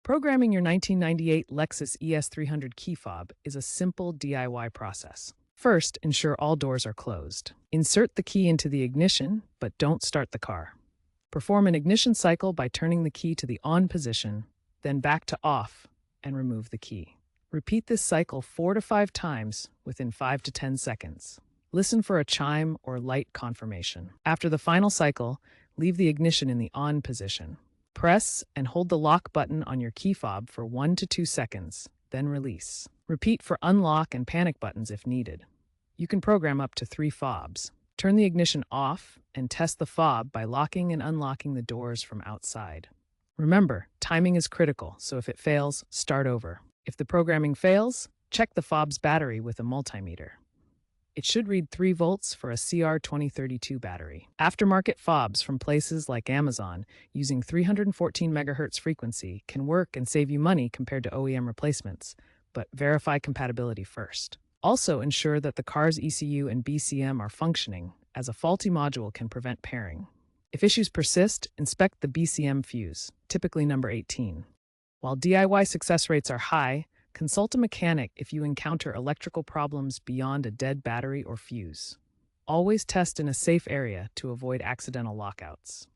Programming your 1998 Lexus ES300 key fob is a simple DIY process. First, ensure all doors are closed. Insert the key into the ignition, but don't start the car. Perform an ignition cycle by turning the key to the on position, then back to off, and remove the key. Repeat this cycle 4 to 5 times within 5 to 10 seconds. Listen for a chime or light confirmation. After the final cycle, leave the ignition in the on position. Press and hold the lock button on your key fob for 1 to 2 seconds, then release. Repeat for unlock and panic buttons if needed. You can program up to 3 fobs. Turn the ignition off and test the fob by locking and unlocking the doors from outside. Remember, timing is critical, so if it fails, start over. If the programming fails, check the fob's battery with a multimeter. It should read 3 volts for a CR2032 battery. Aftermarket fobs from places like Amazon using 314 MHz frequency can work and save you money compared to OEM replacements, but verify compatibility first. Also ensure that the car's ECU and BCM are functioning, as a faulty module can prevent pairing. If issues persist, inspect the BCM fuse, typically number 18. While DIY success rates are high, consult a mechanic if you encounter electrical problems beyond a dead battery or fuse. Always test in a safe area to avoid accidental lockouts.